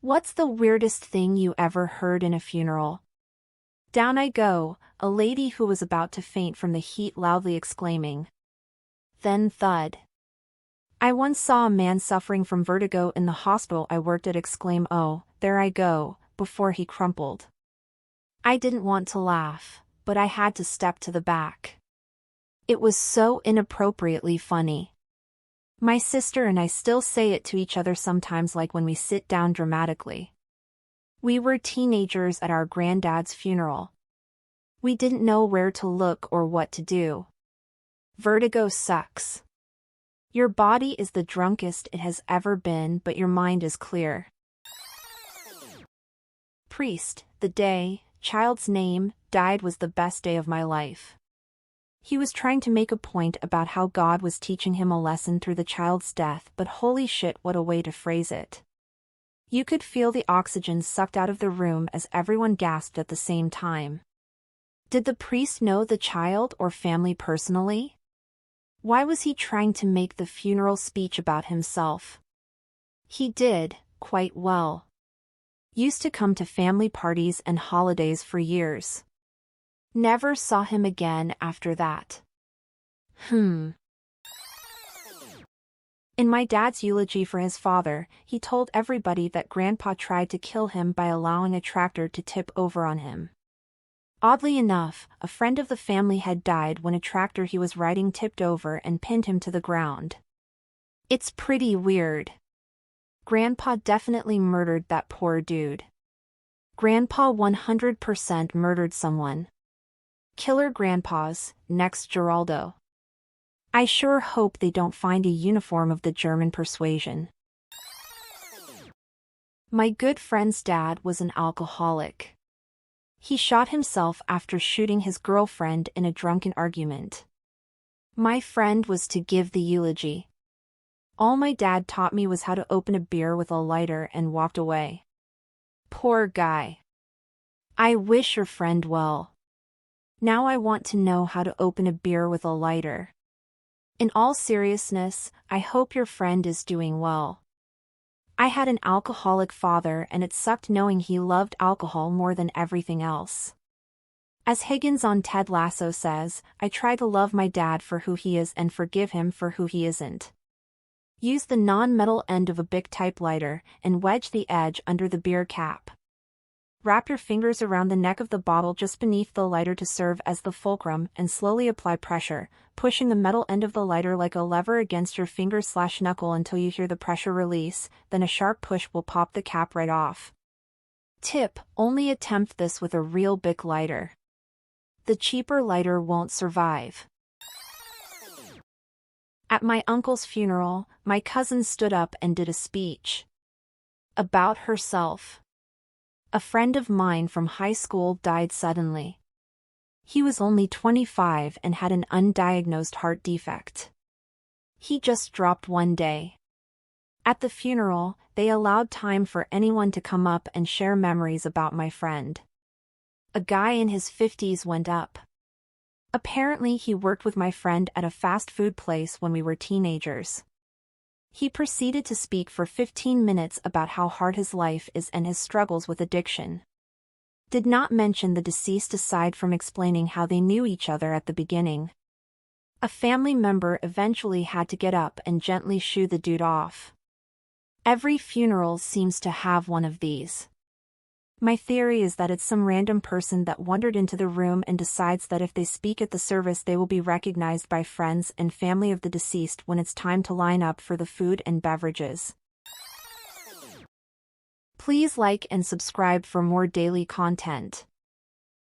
What's the weirdest thing you ever heard in a funeral? Down I go, a lady who was about to faint from the heat loudly exclaiming. Then thud. I once saw a man suffering from vertigo in the hospital I worked at exclaim, "Oh, there I go," before he crumpled. I didn't want to laugh, but I had to step to the back. It was so inappropriately funny. My sister and I still say it to each other sometimes, like when we sit down dramatically. We were teenagers at our granddad's funeral. We didn't know where to look or what to do. Vertigo sucks. Your body is the drunkest it has ever been, but your mind is clear. Priest, the day, child's name, died was the best day of my life. He was trying to make a point about how God was teaching him a lesson through the child's death, but holy shit, what a way to phrase it. You could feel the oxygen sucked out of the room as everyone gasped at the same time. Did the priest know the child or family personally? Why was he trying to make the funeral speech about himself? He did, quite well. Used to come to family parties and holidays for years. Never saw him again after that. In my dad's eulogy for his father, he told everybody that Grandpa tried to kill him by allowing a tractor to tip over on him. Oddly enough, a friend of the family had died when a tractor he was riding tipped over and pinned him to the ground. It's pretty weird. Grandpa definitely murdered that poor dude. Grandpa 100% murdered someone. Killer grandpas, next Geraldo. I sure hope they don't find a uniform of the German persuasion. My good friend's dad was an alcoholic. He shot himself after shooting his girlfriend in a drunken argument. My friend was to give the eulogy. All my dad taught me was how to open a beer with a lighter and walked away. Poor guy. I wish your friend well. Now I want to know how to open a beer with a lighter. In all seriousness, I hope your friend is doing well. I had an alcoholic father and it sucked knowing he loved alcohol more than everything else. As Higgins on Ted Lasso says, I try to love my dad for who he is and forgive him for who he isn't. Use the non-metal end of a Bic type lighter and wedge the edge under the beer cap. Wrap your fingers around the neck of the bottle just beneath the lighter to serve as the fulcrum and slowly apply pressure, pushing the metal end of the lighter like a lever against your finger/knuckle until you hear the pressure release, then a sharp push will pop the cap right off. Tip: only attempt this with a real Bic lighter. The cheaper lighter won't survive. At my uncle's funeral, my cousin stood up and did a speech. About herself. A friend of mine from high school died suddenly. He was only 25 and had an undiagnosed heart defect. He just dropped one day. At the funeral, they allowed time for anyone to come up and share memories about my friend. A guy in his 50s went up. Apparently he worked with my friend at a fast food place when we were teenagers. He proceeded to speak for 15 minutes about how hard his life is and his struggles with addiction. Did not mention the deceased aside from explaining how they knew each other at the beginning. A family member eventually had to get up and gently shoo the dude off. Every funeral seems to have one of these. My theory is that it's some random person that wandered into the room and decides that if they speak at the service they will be recognized by friends and family of the deceased when it's time to line up for the food and beverages. Please like and subscribe for more daily content.